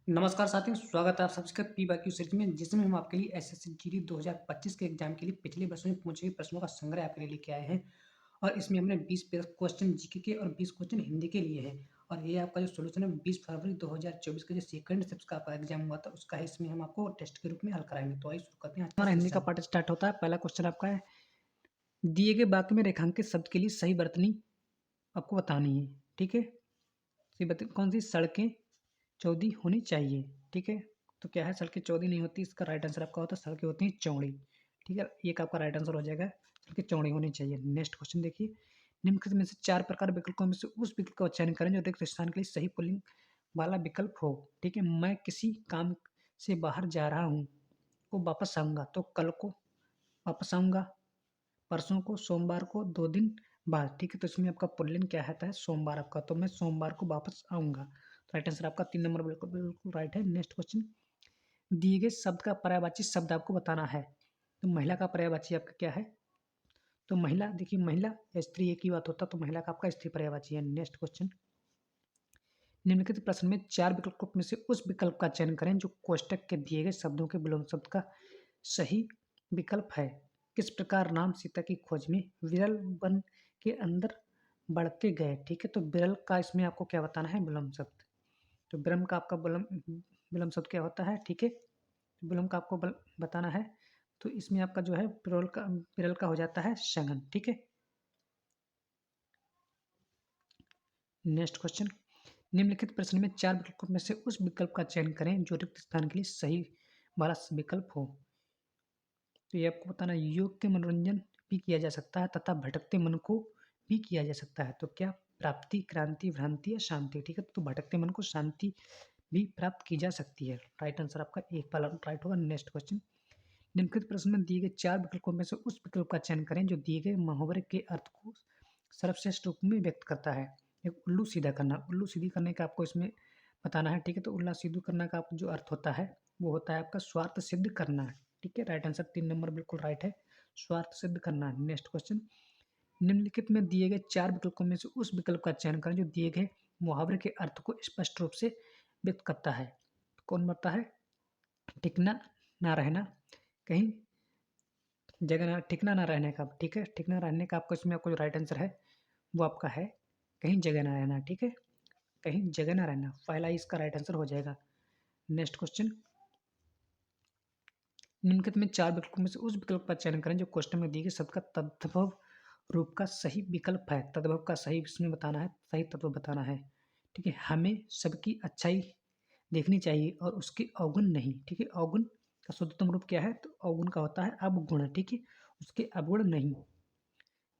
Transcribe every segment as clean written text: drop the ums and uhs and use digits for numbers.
नमस्कार साथियों, स्वागत है आप सबका पी-वाई-क्यू सीरीज में जिसमें हम आपके लिए एसएससी जीडी 2025 के एग्जाम के लिए पिछले वर्षों में पूछे गए प्रश्नों का संग्रह आपके लिए लेके आए हैं। और इसमें हमने 20 क्वेश्चन जीके के और 20 क्वेश्चन हिंदी के लिए हैं। और ये आपका जो सॉल्यूशन है 20 फरवरी 2024 का जो सेकंड शिफ्ट का आपका एग्जाम हुआ था उसका है, इसमें हम आपको टेस्ट के रूप में हल कराएंगे। तो आइए शुरू करते हैं आज का हमारा हिंदी का पार्ट स्टार्ट होता है। पहला क्वेश्चन आपका है, दिए गए वाक्य में रेखांकित शब्द के लिए सही वर्तनी आपको बतानी है। ठीक है, कौन सी सड़कें चौड़ी होनी चाहिए। ठीक है, तो क्या है, सड़कें चौड़ी नहीं होती, इसका राइट आंसर आपका होता है सड़कें होती हैं चौड़ी। ठीक है, एक आपका राइट आंसर हो जाएगा, सड़कें चौड़ी होनी चाहिए। नेक्स्ट क्वेश्चन देखिए, निम्नलिखित में से चार प्रकार विकल्पों में से उस विकल्प का चयन करें जो रिक्त स्थान के लिए सही पुल्लिंग वाला विकल्प हो। ठीक है, मैं किसी काम से बाहर जा रहा हूँ, को वापस आऊँगा, तो कल को वापस आऊँगा, परसों को, सोमवार को, 2 दिन बाद। ठीक है, तो इसमें आपका पुल्लिंग क्या आता है, सोमवार आपका, तो मैं सोमवार को वापस आऊँगा। तो राइट आंसर आपका 3 नंबर बिल्कुल बिल्कुल राइट है। नेक्स्ट क्वेश्चन, दिए गए शब्द का पर्यायवाची शब्द आपको बताना है। तो महिला का पर्यायवाची आपका क्या है, तो महिला, देखिए महिला या स्त्री एक ही बात होता, तो महिला का आपका स्त्री पर्यायवाची है। नेक्स्ट क्वेश्चन, निम्नलिखित प्रश्न में चार विकल्पों में से उस विकल्प का चयन करें जो कोष्टक के दिए गए शब्दों के विलोम शब्द का सही विकल्प है। किस प्रकार राम सीता की खोज में विरल वन के अंदर बढ़ते गए। ठीक है, तो विरल का इसमें आपको क्या बताना है, विलोम शब्द। तो ब्रह्म का आपका विलोम विलोम शब्द क्या होता है। ठीक है, विलोम का आपको बताना है, तो इसमें आपका जो है विरल का हो जाता है सघन। ठीक है, नेक्स्ट क्वेश्चन, निम्नलिखित प्रश्न में चार विकल्पों में से उस विकल्प का चयन करें जो रिक्त स्थान के लिए सही वाला विकल्प हो। तो ये आपको बताना है, योग के मनोरंजन भी किया जा सकता है तथा भटकते मन को भी किया जा सकता है। तो क्या, प्राप्ति, क्रांति, भ्रांति या शांति। ठीक है, तो भटकते मन को शांति भी प्राप्त की जा सकती है। राइट आंसर आपका एक वाला राइट होगा। नेक्स्ट क्वेश्चन, निम्नलिखित प्रश्न में दिए गए चार विकल्पों में से उस विकल्प का चयन करें जो दिए गए मुहावरे के अर्थ को सर्वश्रेष्ठ रूप में व्यक्त करता है। एक, उल्लू सीधा करना, उल्लू सीधी करने का आपको इसमें बताना है। ठीक है, तो उल्ला सीधू करना का जो अर्थ होता है वो होता है आपका स्वार्थ सिद्ध करना। ठीक है, राइट आंसर 3 नंबर बिल्कुल राइट है, स्वार्थ सिद्ध करना। नेक्स्ट क्वेश्चन, निम्नलिखित में दिए गए चार विकल्पों में से उस विकल्प का चयन करें जो दिए गए मुहावरे के अर्थ को स्पष्ट रूप से व्यक्त करता है। कौन बताता है, टिकना ना रहना, कहीं जगह ना, टिकना ना रहने का। ठीक है, टिकना रहने का आपको इसमें आपको जो राइट आंसर है वो आपका है कहीं जगह ना रहना। ठीक है, कहीं जगह ना रहना, पहला ही इसका राइट आंसर हो जाएगा। नेक्स्ट क्वेश्चन, निम्नलिखित में चार विकल्पों में से उस विकल्प का चयन करें जो क्वेश्चन में दिए गए शब्द का तद्भव रूप का सही विकल्प है। तद्भव का सही इसमें बताना है, सही तत्व बताना है। ठीक है, हमें सबकी अच्छाई देखनी चाहिए और उसके अवगुण नहीं। ठीक है, अवगुण का शुद्धतम रूप क्या है, तो अवगुण का होता है अवगुण। ठीक है, उसके अवगुण नहीं।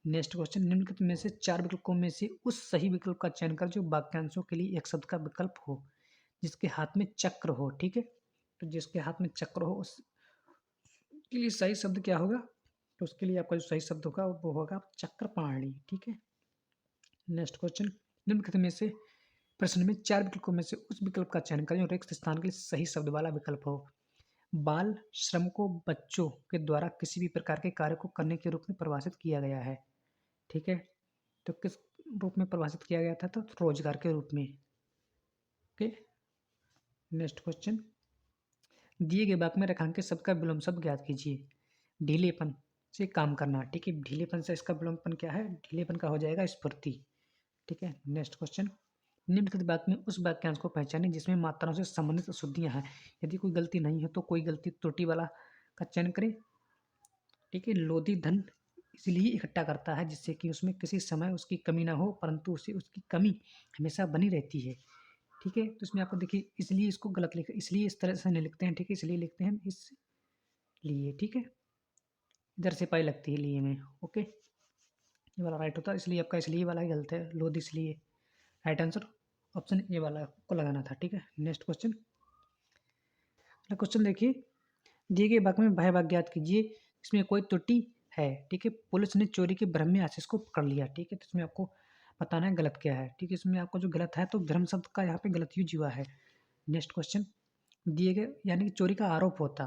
नेक्स्ट क्वेश्चन, निम्नलिखित में से चार विकल्पों में से उस सही विकल्प का चयन कर जो वाक्यांशों के लिए एक शब्द का विकल्प हो जिसके हाथ में चक्र हो। ठीक है, तो जिसके हाथ में चक्र हो उसके लिए सही शब्द क्या होगा, तो उसके लिए आपका जो सही शब्द होगा वो होगा चक्रपाणी। ठीक है, नेक्स्ट क्वेश्चन, निम्नलिखित में से प्रश्न में चार विकल्पों में से उस विकल्प का चयन करें जो रिक्त स्थान के लिए सही शब्द वाला विकल्प हो। बाल श्रम को बच्चों के द्वारा किसी भी प्रकार के कार्य को करने के रूप में परिभाषित किया गया है। ठीक है, तो किस रूप में परिभाषित किया गया था, तो रोजगार के रूप में। ओके, नेक्स्ट क्वेश्चन, दिए गए वाक्य में रेखांकित शब्द का विलोम शब्द ज्ञात कीजिए। ढीलेपन से काम करना। ठीक है, ढीलेपन से इसका विलोमपन क्या है, ढीलेपन का हो जाएगा स्फूर्ति। ठीक है, नेक्स्ट क्वेश्चन, निम्नलिखित वाक्य में उस वाक्यांश को पहचानें जिसमें मात्राओं से संबंधित अशुद्धियां हैं। यदि कोई गलती नहीं है तो कोई गलती त्रुटि वाला का चयन करें। ठीक है, लोधी धन इसलिए इकट्ठा करता है जिससे कि उसमें किसी समय उसकी कमी ना हो, परंतु उसे उसकी कमी हमेशा बनी रहती है। ठीक है, तो इसमें आपको देखिए, इसलिए इसको गलत लिख, इसलिए इस तरह से नहीं लिखते हैं। ठीक है, इसलिए लिखते हैं इसलिए। ठीक है, इधर से पाई लगती है लिए में। ओके, ये वाला राइट होता है, इसलिए आपका इसलिए वाला ही गलत है, लोध इसलिए। राइट आंसर ऑप्शन ए वाला को लगाना था। ठीक है, नेक्स्ट क्वेश्चन, अगला क्वेश्चन देखिए, दिए गए वाक्य में भय वाक्य ज्ञात कीजिए इसमें कोई त्रुटि है। ठीक है, पुलिस ने चोरी के भ्रम में आशीष को पकड़ लिया। ठीक है, तो इसमें आपको बताना है गलत क्या है। ठीक है, इसमें आपको जो गलत है तो भ्रम शब्द का यहाँ पे गलत यूज हुआ है। नेक्स्ट क्वेश्चन, दिए गए यानी कि चोरी का आरोप होता,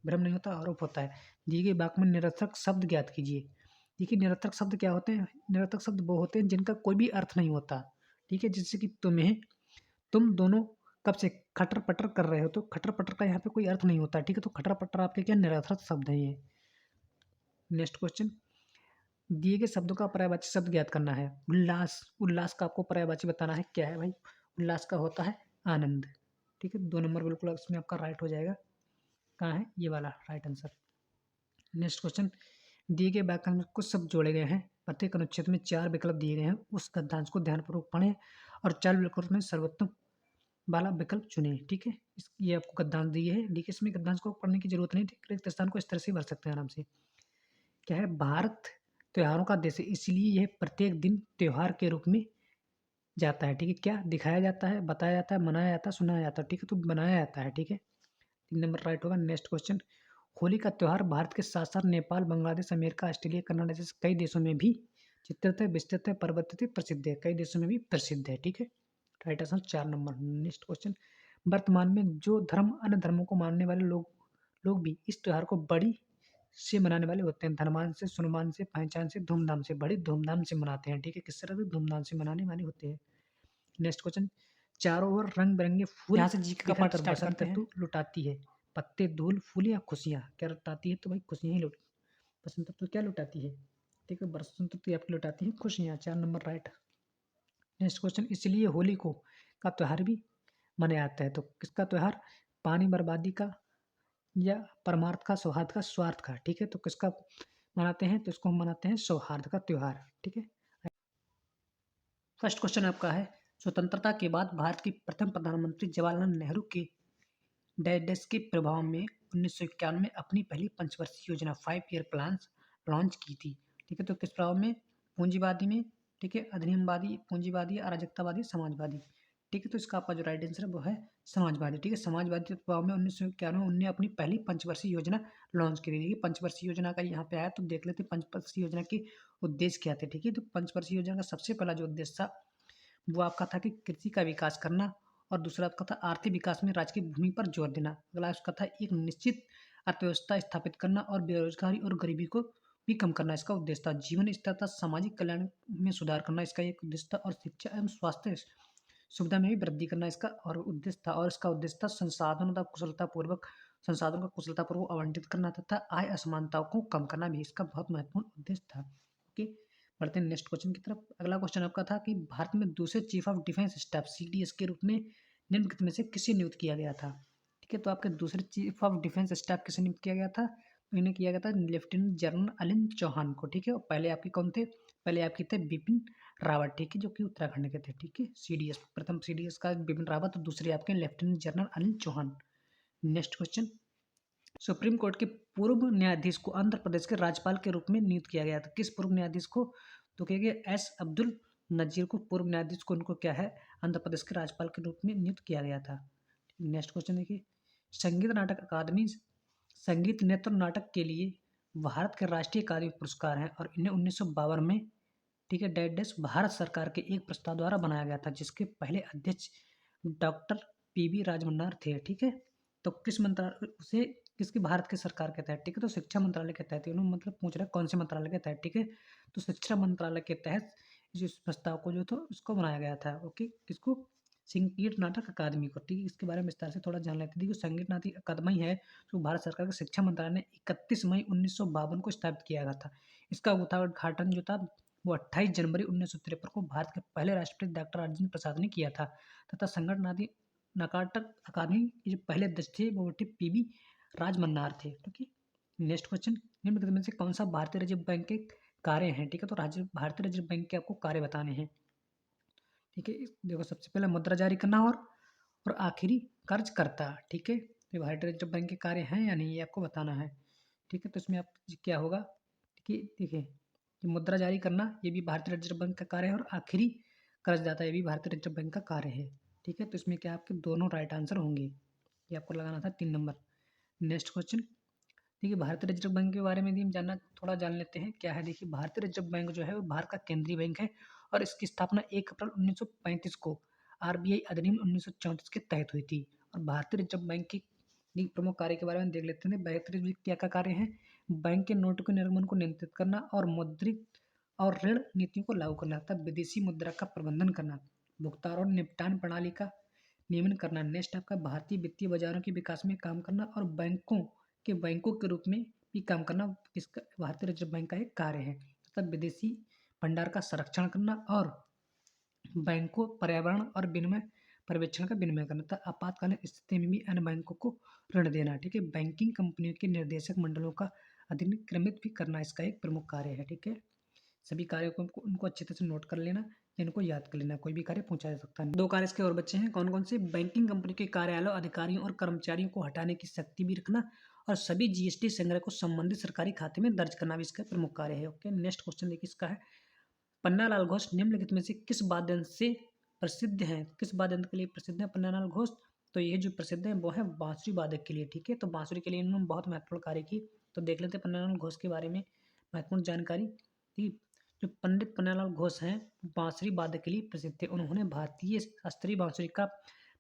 भ्रम नहीं होता, आरोप होता है। दिए गए वाक्य में निरर्थक शब्द ज्ञात कीजिए। देखिए, निरर्थक शब्द क्या होते हैं, निरर्थक शब्द वो होते हैं जिनका कोई भी अर्थ नहीं होता। ठीक है, जैसे कि तुम्हें, तुम दोनों कब से खटर-पटर कर रहे हो, तो खटर-पटर का यहाँ पे कोई अर्थ नहीं होता है, ठीक है? तो खटर-पटर आपके क्या निरर्थक शब्द है ये। नेक्स्ट क्वेश्चन, दिए गए शब्दों का पर्यायवाची शब्द ज्ञात करना है। उल्लास, उल्लास का आपको पर्यायवाची बताना है, क्या है भाई? उल्लास का होता है आनंद, ठीक है? 2 नंबर बिल्कुल इसमें आपका राइट हो जाएगा। कहाँ है? ये वाला राइट आंसर। नेक्स्ट क्वेश्चन, दिए गए वाक्यांश में कुछ शब्द जोड़े गए हैं। प्रत्येक अनुच्छेद में 4 विकल्प दिए गए हैं। उस गद्यांश को ध्यानपूर्वक पढ़ें और 4 विकल्प में सर्वोत्तम वाला विकल्प चुनें, ठीक है? ये आपको गद्यांश दिए हैं, देखिए इसमें गद्यांश को पढ़ने की जरूरत नहीं, ठीक? रिक्त स्थान को इस तरह से भर सकते हैं आराम से। क्या है? भारत त्योहारों का देश है, इसलिए यह प्रत्येक दिन त्योहार के रूप में जाता है, ठीक है? क्या दिखाया जाता है, बताया जाता है, मनाया जाता है, सुनाया जाता है, ठीक है? तो बनाया जाता है, ठीक है? 3 नंबर राइट होगा। नेक्स्ट क्वेश्चन, होली का त्योहार भारत के साथ-साथ Nepal, Bangladesh, America, Australia, Canada जैसे कई देशों में भी चित्रित है, विस्तृत है, पर्वतित है, प्रसिद्ध है। कई देशों में भी प्रसिद्ध है, ठीक है? Right answer 4 number. Next question, वर्तमान में जो धर्म अन्य धर्मों को मानने वाले लोग लोग भी इस त्योहार को बड़ी से मनाने वाले होते हैं। धर्मान से, सुनमान से, पहचान से, धूमधाम से, बड़ी धूमधाम से मनाते हैं, ठीक है? किस तरह से धूमधाम से मनाने वाले होते हैं। नेक्स्ट क्वेश्चन, चारों ओर रंग-बिरंगे फूल यहाँ से जीके का पार्ट स्टार्ट करते हैं। बसंत ऋतु लुटाती है, पत्ते, धूल, फूल या खुशियाँ। क्या लुटाती है? तो भाई खुशियाँ ही लुट बसंत ऋतु क्या लुटाती है? ठीक है, बसंत ऋतु आपकी लुटाती है खुशियाँ। 4 नंबर राइट। नेक्स्ट क्वेश्चन, इसलिए होली को का त्योहार भी मनाया जाता है। तो किसका त्योहार? पानी बर्बादी का या परमार्थ का, सौहार्द का, स्वार्थ का, ठीक है? तो किसका मनाते हैं? तो इसको हम मनाते हैं सौहार्द का त्योहार, ठीक है? फर्स्ट क्वेश्चन आपका है, स्वतंत्रता के बाद भारत के प्रथम प्रधानमंत्री जवाहरलाल नेहरू के डैश के प्रभाव में 1991 में अपनी पहली पंचवर्षीय योजना 5 ईयर प्लान लॉन्च की थी, ठीक है? तो किस प्रभाव में? पूंजीवादी में, ठीक है? अधिनियमवादी, पूंजीवादी, अराजकतावादी, समाजवादी, ठीक है? तो इसका आपका जो राइट आंसर है वो है समाजवादी, ठीक है? समाजवादी के प्रभाव में 1991 में उन्होंने अपनी पहली पंचवर्षीय योजना लॉन्च की थी। पंचवर्षीय योजना का यहाँ पे आया, तो देख लेते पंचवर्षीय योजना के उद्देश्य क्या थे, ठीक है? तो पंचवर्षीय योजना का सबसे पहला जो उद्देश्य था वो आपका था कि कृषि का विकास करना, और दूसरा आपका था आर्थिक विकास में राज्य की भूमि पर जोर देना। अगला उसका था एक निश्चित अर्थव्यवस्था स्थापित करना और बेरोजगारी और गरीबी को भी कम करना इसका उद्देश्य था। जीवन स्तर तथा सामाजिक कल्याण में सुधार करना इसका एक उद्देश्य था, और शिक्षा एवं स्वास्थ्य सुविधा में भी वृद्धि करना इसका और उद्देश्य था। और इसका उद्देश्य था संसाधनों का कुशलतापूर्वक आवंटित करना तथा आय असमानताओं को कम करना भी इसका बहुत महत्वपूर्ण उद्देश्य था। ओके, बढ़ते हैं नेक्स्ट क्वेश्चन की तरफ। अगला क्वेश्चन आपका था कि भारत में दूसरे chief of defence staff CDS के रूप में निम्नलिखित में से किसे नियुक्त किया गया था? ठीक है, तो आपके दूसरे चीफ ऑफ डिफेंस स्टाफ किसे नियुक्त किया गया था? तो इन्हें किया गया था लेफ्टिनेंट जनरल अनिल चौहान को, ठीक है? और पहले आपके कौन थे? पहले आपके थे बिपिन रावत, ठीक है, जो कि उत्तराखंड के थे, ठीक है? सीडीएस, प्रथम सीडीएस का बिपिन रावत और दूसरे आपके lieutenant general Anil Chauhan. Next question, supreme court के पूर्व न्यायाधीश को आंध्र प्रदेश के राज्यपाल के रूप में नियुक्त किया गया था। किस पूर्व न्यायाधीश को? तो क्या गया एस अब्दुल नजीर को पूर्व न्यायाधीश को उनको क्या है आंध्र प्रदेश के राज्यपाल के रूप में नियुक्त किया गया था। नेक्स्ट क्वेश्चन देखिए, संगीत नाटक अकादमी संगीत नृत्य नाटक के लिए भारत के राष्ट्रीय अकादमी पुरस्कार हैं और इन्हें 1952 में, ठीक है, डैश भारत सरकार के एक प्रस्ताव द्वारा बनाया गया था, जिसके पहले अध्यक्ष डॉक्टर पीवी राजमन्नार थे, ठीक है? तो किस मंत्रालय उसे किसकी भारत के सरकार के तहत, ठीक है? तो शिक्षा मंत्रालय के तहत उन्होंने मतलब पूछ रहा है कौन से मंत्रालय के तहत, ठीक है? तो शिक्षा मंत्रालय के तहत इस प्रस्ताव को जो था उसको बनाया गया था। ओके, किसको? संगीत नाटक अकादमी को, ठीक है? इसके बारे में विस्तार से थोड़ा जान लेते हैं। देखिए, संगीत नाटक अकादमी है जो भारत सरकार के शिक्षा मंत्रालय ने 31 मई 1952 को स्थापित किया गया था। इसका उद्घाटन जो था वो 28 जनवरी 1953 को भारत के पहले राष्ट्रपति डॉक्टर राजेंद्र प्रसाद ने किया था, तथा संगीत नाटक अकादमी के जो पहले अध्यक्ष थे वो थे पीवी राजमन्नार थे, ठीक है? नेक्स्ट क्वेश्चन, निम्नलिखित में से कौन सा भारतीय रिजर्व बैंक के कार्य हैं, ठीक है? तो भारतीय रिजर्व बैंक के आपको कार्य बताने हैं, ठीक है? देखो, सबसे पहले मुद्रा जारी करना और आखिरी कर्जकर्ता, ठीक है? तो भारतीय रिजर्व बैंक के कार्य हैं या नहीं, ये आपको बताना है, ठीक है? तो इसमें आप क्या होगा कि देखिए, कि मुद्रा जारी करना ये भी भारतीय रिजर्व बैंक का कार्य है, और आखिरी कर्जदाता ये भी भारतीय रिजर्व बैंक का कार्य है, ठीक है? तो इसमें क्या आपके दोनों राइट आंसर होंगे, ये आपको लगाना था 3 नंबर। नेक्स्ट क्वेश्चन, देखिए, भारतीय रिजर्व बैंक के बारे में भी हम थोड़ा जान लेते हैं क्या है। देखिए, भारतीय रिजर्व बैंक जो है वो भारत का केंद्रीय बैंक है, और इसकी स्थापना 1 अप्रैल 1935 को आरबीआई अधिनियम 1934 के तहत हुई थी। और भारतीय रिजर्व बैंक की प्रमुख कार्य के बारे में देख लेते हैं। भारतीय रिजर्व बैंक क्या कार्य है? बैंक के नोटों के निर्गमन को नियंत्रित करना और मौद्रिक और ऋण नीतियों को लागू करना तथा विदेशी मुद्रा का प्रबंधन करना, भुगतान और निपटान प्रणाली का नियमन करना। नेक्स्ट आपका भारतीय वित्तीय बाजारों के विकास में काम करना और बैंकों के रूप में भी काम करना किसका भारतीय रिजर्व बैंक का एक कार्य है। तथा विदेशी भंडार का संरक्षण करना और बैंकों पर्यावरण और विनिमय पर्यवेक्षण का विनिमय करना तथा आपातकालीन स्थिति में भी अन्य बैंकों को ऋण देना। ठीक है, बैंकिंग कंपनियों के निर्देशक मंडलों का अधिनिक्रमित भी करना इसका एक प्रमुख कार्य है। ठीक है, सभी कार्यों को उनको अच्छी तरह से नोट कर लेना, इनको याद कर लेना, कोई भी कार्य पूछा जा सकता है। 2 कार्य इसके और बच्चे हैं, कौन कौन से? बैंकिंग कंपनी के कार्यालयों, अधिकारियों और कर्मचारियों को हटाने की शक्ति भी रखना और सभी जीएसटी संग्रह को संबंधित सरकारी खाते में दर्ज करना भी इसका प्रमुख कार्य है। ओके, नेक्स्ट क्वेश्चन देखिए इसका है, पन्नालाल घोष निम्नलिखित में से किस वाद्य से प्रसिद्ध हैं? किस वाद्य यंत्र के लिए प्रसिद्ध है पन्नालाल घोष? तो ये जो प्रसिद्ध है वो है बांसुरी वादक के लिए। ठीक है, तो बांसुरी के लिए इन्होंने बहुत महत्वपूर्ण कार्य की। तो देख लेते हैं पन्नालाल घोष के बारे में महत्वपूर्ण जानकारी। ठीक, जो पंडित पन्नालाल घोष हैं बांसुरी वादक के लिए प्रसिद्ध थे। उन्होंने भारतीय शास्त्रीय बांसुरी का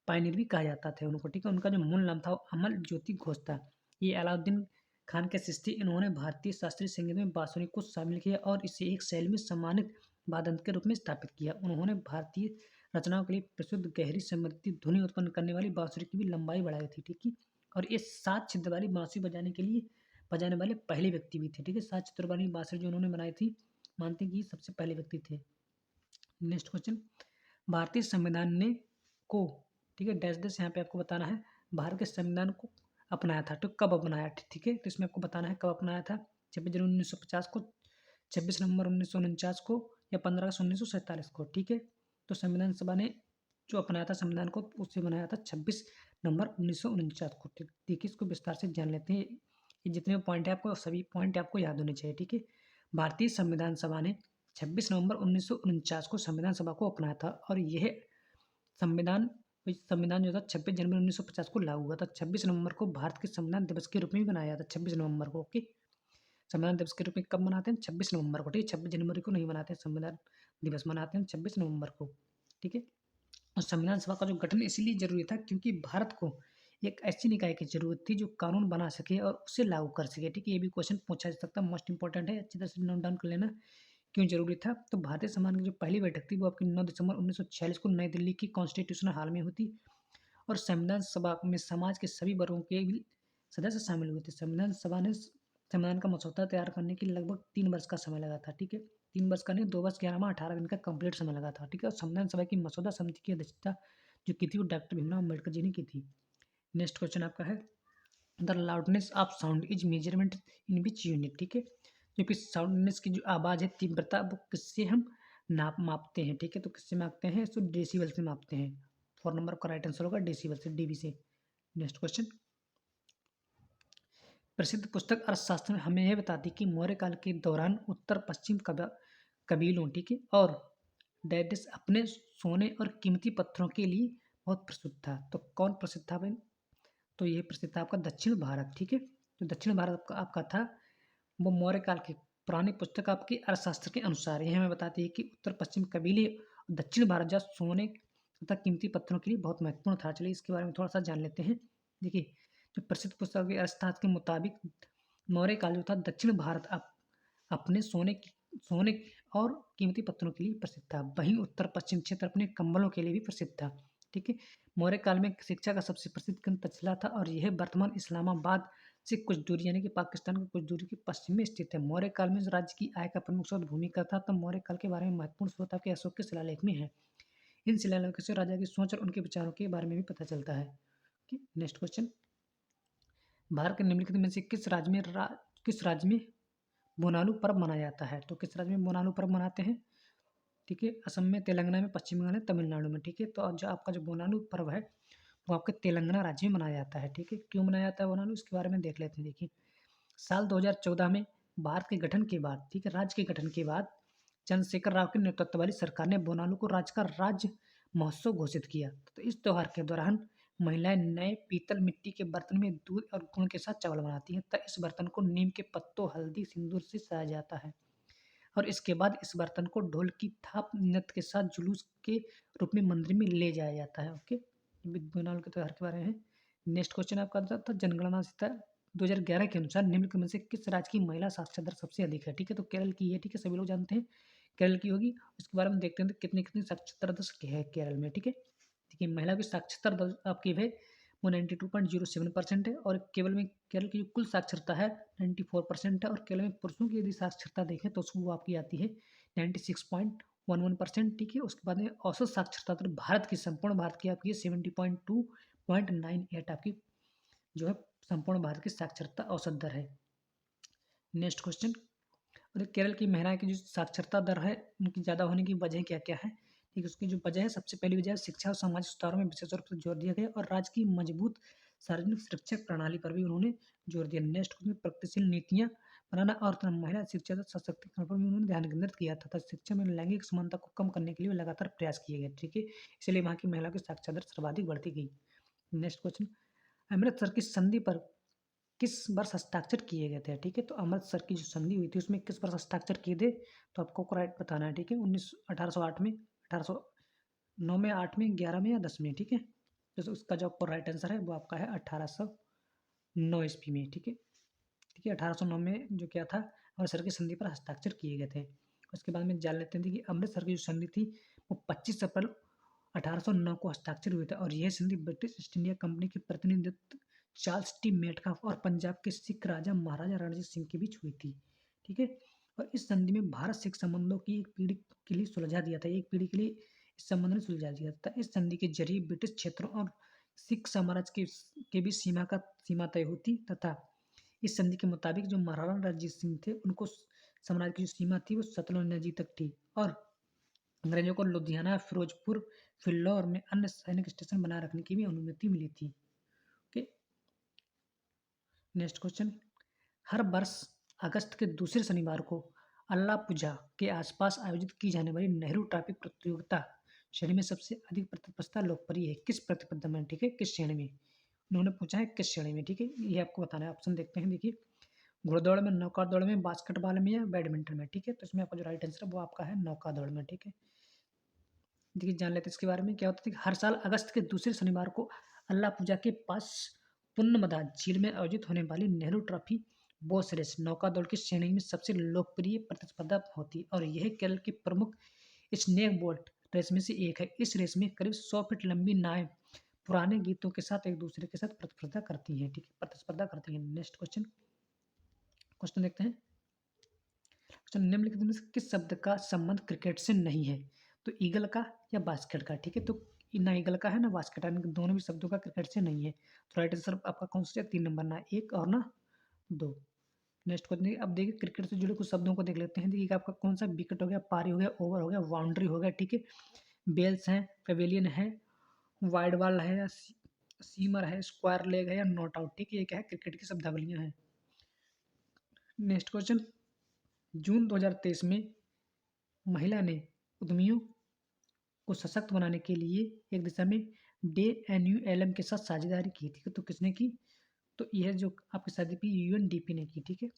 पायनियर भी कहा जाता था उनको। ठीक है, उनका जो मूल नाम था वो अमल ज्योति घोष था। ये अलाउद्दीन खान के शिष्य थे। इन्होंने भारतीय शास्त्रीय संगीत में बांसुरी को शामिल किया और इसे एक शैली में सम्मानित वादन के रूप में स्थापित किया। उन्होंने भारतीय रचनाओं के लिए प्रसिद्ध गहरी समृद्धि ध्वनि उत्पन्न करने वाली बांसुरी की भी लंबाई बढ़ाई थी। ठीक है, और ये 7 छिद्र वाली बांसुरी बजाने वाले पहले व्यक्ति भी थे। ठीक है, 7 छिद्र वाली बांसुरी जो उन्होंने बनाई थी, मानते हैं कि सबसे पहले व्यक्ति थे। नेक्स्ट क्वेश्चन, भारतीय संविधान ने को, ठीक है, डैश डैश यहाँ पे आपको बताना है, भारत के संविधान को अपनाया था। तो कब अपनाया? ठीक है, तो इसमें आपको बताना है कब अपनाया था। 26 जनवरी 1950 को, 26 नवंबर 1949 को या 15 अगस्त 1947 को। ठीक है, तो संविधान सभा ने जो अपनाया था संविधान को उससे बनाया था 26 नवंबर 1949 को। देखिए इसको विस्तार से जान लेते हैं। ये जितने पॉइंट है आपको सभी पॉइंट आपको याद होने चाहिए। ठीक है, भारतीय संविधान सभा ने 26 नवंबर 1949 को संविधान सभा को अपनाया था और यह संविधान संविधान जो था 26 जनवरी 1950 को लागू हुआ था। 26 नवंबर को भारत के संविधान दिवस के रूप में भी मनाया था। 26 नवंबर को। ओके, संविधान दिवस के रूप में कब मनाते हैं? 26 नवंबर को। ठीक है, 26 जनवरी को नहीं मनाते हैं, संविधान दिवस मनाते हैं 26 नवंबर को। ठीक है, और संविधान सभा का जो गठन इसलिए जरूरी था क्योंकि भारत को एक ऐसी निकाय की जरूरत थी जो कानून बना सके और उसे लागू कर सके। ठीक है, ये भी क्वेश्चन पूछा जा सकता है, मोस्ट इंपॉर्टेंट है, अच्छी तरह से नोट डाउन कर लेना क्यों जरूरी था। तो भारतीय संविधान की जो पहली बैठक थी वो आपकी 9 दिसंबर 1946 को नई दिल्ली की कॉन्स्टिट्यूशनल हॉल में हुई और संविधान सभा में समाज के सभी वर्गों के भी सदस्य शामिल हुए थे। संविधान सभा ने संविधान का मसौदा तैयार करने के लिए लगभग 3 वर्ष का समय लगा था। ठीक है, 3 वर्ष का नहीं, 2 वर्ष 11 माह 18 दिन का कंप्लीट समय लगा था। ठीक है, और संविधान सभा की मसौदा समिति की अध्यक्षता जो की थी वो डॉक्टर भीमराव अम्बेडकर जी ने की थी। नेक्स्ट क्वेश्चन आपका है, the loudness of sound is measurement in which unit. ठीक है, क्योंकि साउंडनेस की जो आवाज़ है तीव्रता वो किससे हम मापते हैं? ठीक है, तो किससे मापते हैं? इसको डेसिबल से मापते हैं। 4 नंबर का राइट आंसर होगा डेसिबल से, डीबी से। नेक्स्ट क्वेश्चन, प्रसिद्ध पुस्तक अर्थशास्त्र में हमें यह बताती है कि मौर्य काल के दौरान उत्तर पश्चिम कबीलों, ठीक है, और डैडिस अपने सोने और कीमती पत्थरों के लिए बहुत प्रसिद्ध था। तो कौन प्रसिद्ध था भाई? तो ये प्रसिद्ध था आपका दक्षिण भारत। ठीक है, जो दक्षिण भारत आपका था वो मौर्य काल की पुरानी पुस्तक आपकी अर्थशास्त्र के अनुसार यह हमें बताती है कि उत्तर पश्चिम कबीले दक्षिण भारत जहाँ सोने तथा कीमती पत्थरों के लिए बहुत महत्वपूर्ण था। चलिए इसके बारे में थोड़ा सा जान लेते हैं। देखिए, जो प्रसिद्ध पुस्तक के अर्थशास्त्र के मुताबिक मौर्य काल जो था दक्षिण भारत अपने सोने और कीमती पत्थरों के लिए प्रसिद्ध था। वहीं उत्तर पश्चिम क्षेत्र अपने कंबलों के लिए भी प्रसिद्ध था। ठीक है, मौर्य काल में शिक्षा का सबसे प्रसिद्ध केंद्र तक्षशिला था और यह वर्तमान इस्लामाबाद से कुछ दूरी यानी कि पाकिस्तान की कुछ दूरी के पश्चिम में स्थित है। मौर्य काल में राज्य की आय का प्रमुख स्रोत भूमि का था। तो मौर्य काल के बारे में महत्वपूर्ण स्रोत आपके अशोक के शिलालेख में है। इन शिलालेखों से राजा की सोच और उनके विचारों के बारे में भी पता चलता है। नेक्स्ट क्वेश्चन, भारत के निम्नलिखित में से किस राज्य में बोनालू पर्व मनाया जाता है? तो किस राज्य में बोनालू पर्व मनाते हैं? ठीक है, असम में, तेलंगाना में, पश्चिम बंगाल में, तमिलनाडु में। ठीक है, तो जो आपका जो बोनालू पर्व है वो आपके तेलंगाना राज्य में मनाया जाता है। ठीक है, क्यों मनाया जाता है बोनालू, इसके बारे में देख लेते हैं। देखिए, साल 2014 में भारत के गठन के बाद, ठीक है, राज्य के गठन के बाद चंद्रशेखर राव के नेतृत्व वाली सरकार ने बोनालू को राज्य का राज्य महोत्सव घोषित किया। तो इस त्योहार के दौरान महिलाएं नए पीतल मिट्टी के बर्तन में दूध और गुड़ के साथ चावल बनाती हैं। तथा इस बर्तन को नीम के पत्तों, हल्दी, सिंदूर से सजाया जाता है और इसके बाद इस बर्तन को ढोल की थाप नृत्य के साथ जुलूस के रूप में मंदिर में ले जाया जाता है। ओके, बोनालू के त्योहार के बारे में। नेक्स्ट क्वेश्चन आपका था जनगणना से 2011 के अनुसार निम्नलिखित में से किस राज्य की महिला साक्षरता दर सबसे अधिक है? ठीक है, तो केरल की है। ठीक है, सभी लोग जानते हैं केरल की होगी। इसके बारे में देखते हैं कितनी कितनी साक्षरता दर है केरल में। ठीक है, ठीक है, महिला की साक्षरता दर आपकी है वो 92.07% है, और केरल की जो कुल साक्षरता है 94% है, और केरल में पुरुषों की यदि साक्षरता देखें तो वो आपकी आती है 96.11%। ठीक है, उसके बाद में औसत साक्षरता दर भारत की, संपूर्ण भारत की आपकी 70.2.98 आपकी जो है संपूर्ण भारत की साक्षरता औसत दर है। नेक्स्ट क्वेश्चन, और केरल की महिलाएं की जो साक्षरता दर है उनकी ज़्यादा होने की वजह क्या-क्या है? ठीक है, उसकी जो वजह है, सबसे पहली वजह है शिक्षा और सामाजिक सुधारों में विशेष रूप से जोर दिया गया, और राज्य की मजबूत सार्वजनिक सुरक्षा प्रणाली पर भी उन्होंने जोर दिया। नेक्स्ट क्वेश्चन, प्रगतिशील नीतियाँ बनाना और महिला शिक्षा तथा सशक्तिकरण पर भी उन्होंने ध्यान केंद्रित किया तथा शिक्षा में लैंगिक समानता को कम करने के लिए लगातार प्रयास किए गए। ठीक है, इसलिए वहाँ की महिलाओं की साक्षरता दर सर्वाधिक बढ़ती गई। नेक्स्ट क्वेश्चन, अमृतसर की संधि पर किस वर्ष हस्ताक्षर किए गए थे? ठीक है, तो अमृतसर की जो संधि हुई थी उसमें किस वर्ष हस्ताक्षर किए थे? तो आपको राइट बताना है। ठीक है, 1808 में, 1809 में, 8 में, 11 में या 10 में। ठीक है, तो उसका जो आपको राइट आंसर है वो आपका है 1809 ईस्वी में। ठीक है, 1809 में जो क्या था, अमृतसर की संधि पर हस्ताक्षर किए गए थे। उसके बाद में जान लेते हैं कि अमृतसर की जो संधि थी वो 25 अप्रैल 1809 को हस्ताक्षर हुए थे, और यह संधि ब्रिटिश ईस्ट इंडिया कंपनी के प्रतिनिधित्व चार्ल्स टी मेटकाफ और पंजाब के सिख राजा महाराजा रणजीत सिंह के बीच हुई थी। ठीक है, और इस संधि में भारत सिख संबंधों की एक पीढ़ी के लिए सुलझा दिया था, एक पीढ़ी के लिए इस संबंध ने सुलझा दिया था। इस संधि के जरिए ब्रिटिश क्षेत्रों और सिख साम्राज्य के बीच सीमा तय होती, तथा इस संधि के मुताबिक जो महाराणा रणजीत सिंह थे उनको साम्राज्य की जो सीमा थी वो सतलुज नदी तक थी, और अंग्रेजों को लुधियाना, फिरोजपुर, फिल्लौर में अन्य सैनिक स्टेशन बनाए रखने की भी अनुमति मिली थी। ओके, नेक्स्ट क्वेश्चन, हर वर्ष अगस्त के दूसरे शनिवार को अल्लाह पूजा के आसपास आयोजित की जाने वाली नेहरू ट्रॉफी प्रतियोगिता श्रेणी में सबसे अधिक प्रतिस्पर्धा लोकप्रिय है किस प्रतिस्पर्धा में? ठीक है, किस श्रेणी में उन्होंने पूछा है, किस श्रेणी में? ठीक है, ये आपको बताना है। ऑप्शन देखते हैं, देखिए, घुड़दौड़ में, नौका दौड़ में, बास्केटबॉल में या बैडमिंटन में। ठीक है, तो इसमें आपका जो राइट आंसर है वो आपका है नौका दौड़ में। ठीक है, देखिए जान लेते हैं इसके बारे में। क्या होता है कि हर साल अगस्त के दूसरे शनिवार को अल्लाह पूजा के पास पुन्नमदा झील में आयोजित होने वाली नेहरू ट्रॉफी बोस रेस नौका दौड़ की श्रेणी में सबसे लोकप्रिय प्रतिस्पर्धा होती है, और यह केरल की प्रमुख स्नेक बोट रेस में से एक है। इस रेस में करीब 100 फीट लंबी नावें पुराने गीतों के साथ एक दूसरे के साथ प्रतिस्पर्धा करती हैं। ठीक है, प्रतिस्पर्धा करती हैं। नेक्स्ट क्वेश्चन, क्वेश्चन देखते हैं। निम्नलिखित में से किस शब्द का संबंध क्रिकेट से नहीं है? तो ईगल का या बास्केट का? ठीक है, तो ना ईगल का है ना बास्केट है, दोनों भी शब्दों का क्रिकेट से नहीं है। तो राइट आंसर आपका कौन सा है? 3 नंबर, ना 1 और ना 2। नेक्स्ट क्वेश्चन, अब देखिए क्रिकेट से जुड़े कुछ शब्दों को देख लेते हैं। देखिए आपका कौन सा विकेट हो गया, पारी हो गया, ओवर हो गया, बाउंड्री हो गया। ठीक है, बेल्स हैं, पेविलियन है, वाइड बॉल है, या सीमर है, स्क्वायर लेग है, या नॉट आउट। ठीक है, ये क्या है? क्रिकेट की शब्दावलियां हैं। नेक्स्ट क्वेश्चन, जून 2023 में महिला ने उद्यमियों को सशक्त बनाने के लिए एक दिशा में DNULM के साथ साझेदारी की थी। तो किसने की? तो यह जो आपकी साझेदारी UNDP ने की। ठीक है,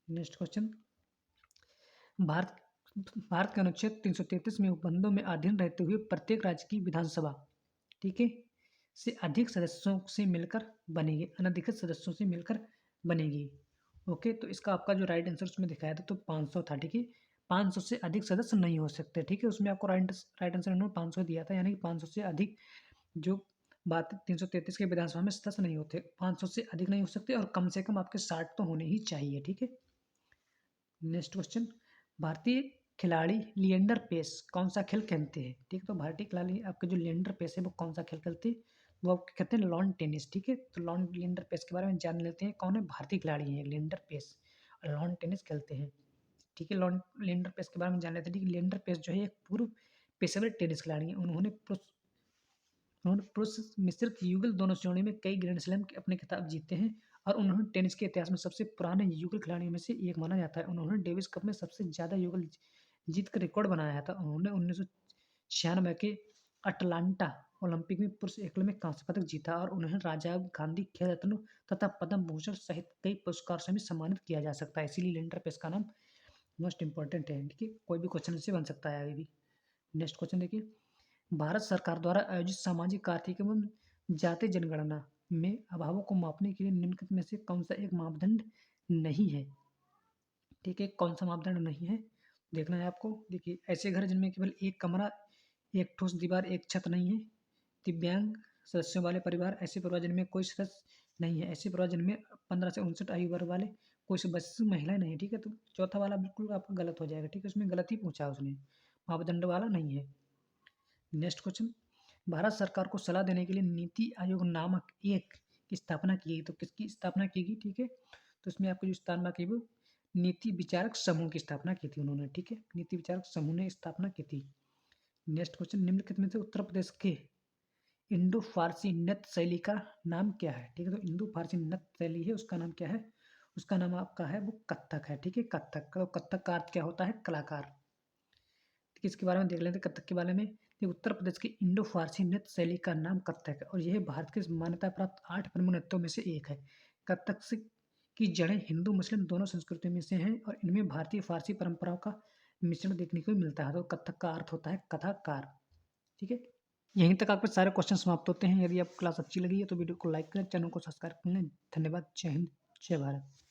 नेक्स्ट क्वेश्चन, भारत भारत के अनुच्छेद 333 में उपबंधों में अधीन रहते हुए प्रत्येक राज्य की विधानसभा, ठीक है, से अधिक सदस्यों से मिलकर बनेगी, अनधिकृत सदस्यों से मिलकर बनेगी। ओके, तो इसका आपका जो राइट आंसर उसमें दिखाया था तो 500 था। ठीक है, 500 से अधिक सदस्य नहीं हो सकते। ठीक है, उसमें आपको राइट आंसर उन्होंने 500 दिया था, यानी कि 500 से अधिक जो बात 333 के विधानसभा में सदस्य नहीं होते, 500 से अधिक नहीं हो सकते, और कम से कम आपके 60 तो होने ही चाहिए। ठीक है, नेक्स्ट क्वेश्चन, भारतीय खिलाड़ी लिएंडर पेस कौन सा खेल खेलते हैं? ठीक है, तो भारतीय खिलाड़ी आपके जो लिएंडर पेस है वो कौन सा खेल खेलते हैं? वो आप कहते हैं लॉन टेनिस। ठीक है, तो लॉन लिएंडर पेस के बारे में जान लेते हैं। कौन है? भारतीय खिलाड़ी हैं लिएंडर पेस, और लॉन टेनिस खेलते हैं। ठीक है, लॉन लिएंडर पेस के बारे में जान लेते हैं। ठीक है, लिएंडर पेस जो है एक पूर्व पेशेवर टेनिस खिलाड़ी हैं। उन्होंने पुरुष मिश्रित युगल दोनों श्रेणी में कई ग्रैंड स्लैम के अपने खिताब जीते हैं, और उन्होंने टेनिस के इतिहास में सबसे पुराने युगल खिलाड़ियों में से एक माना जाता है। उन्होंने डेविस कप में सबसे ज़्यादा युगल जीत का रिकॉर्ड बनाया था। उन्होंने 1996 के अटलांटा ओलंपिक में पुरुष एकल में कांस्य पदक जीता, और उन्हें राजीव गांधी खेल रत्न तथा पद्म भूषण सहित कई पुरस्कार से भी सम्मानित किया जा सकता है। इसीलिए लिएंडर पेस का नाम मोस्ट इंपॉर्टेंट है। ठीक है, कोई भी क्वेश्चन इससे बन सकता है आगे भी। नेक्स्ट क्वेश्चन देखिए, भारत सरकार द्वारा आयोजित सामाजिक, आर्थिक एवं जातीय जनगणना में अभावों को मापने के लिए निम्नलिखित में से कौन सा एक मापदंड नहीं है? ठीक है, कौन सा मापदंड नहीं है देखना है आपको। देखिए, ऐसे घर जिनमें केवल एक कमरा एक ठोस दीवार, एक छत नहीं है। दिव्यांग सदस्यों वाले परिवार, ऐसे परिवार जिनमें कोई सदस्य नहीं है। ऐसे परिवार जिनमें 15 से 59 आयु वर्ग वाले कोई से बच्चे महिलाएँ नहीं है, ठीक है? तो चौथा वाला बिल्कुल आपका गलत हो जाएगा, ठीक है? उसमें गलत ही पूछा उसने, मापदंड वाला नहीं है। नेक्स्ट क्वेश्चन, भारत सरकार को सलाह देने के लिए नीति आयोग नामक एक की स्थापना की गई, तो किसकी स्थापना की गई, ठीक है? तो इसमें आपको जो स्थापना की वो नीति विचारक समूह की स्थापना की थी उन्होंने, ठीक है? नीति विचारक समूह ने स्थापना की थी। नेक्स्ट क्वेश्चन, निम्नलिखित में से उत्तर प्रदेश के इंडो फारसी नृत्य शैली का नाम क्या है, ठीक है? तो इंडो फारसी नृत्य शैली है, उसका नाम क्या है? उसका नाम आपका है वो कथक है, ठीक है? कथक। तो कथक का अर्थ क्या होता है? कलाकार। इसके बारे में देख लेते हैं कथक के बारे में। ये उत्तर प्रदेश की इंडो फारसी नृत्य शैली का नाम कथक है और यह भारत के मान्यता प्राप्त 8 प्रमुख नृत्यों में से एक है। कथक से की जड़ें हिंदू मुस्लिम दोनों संस्कृतियों में से हैं और इनमें भारतीय फारसी परंपराओं का मिश्रण देखने को मिलता है। तो कथक का अर्थ होता है कथाकार, ठीक है? यहीं तक आपके सारे क्वेश्चन समाप्त होते हैं। यदि आपको क्लास अच्छी लगी है तो वीडियो को लाइक करें, चैनल को सब्सक्राइब कर लें। धन्यवाद। जय हिंद, जय भारत।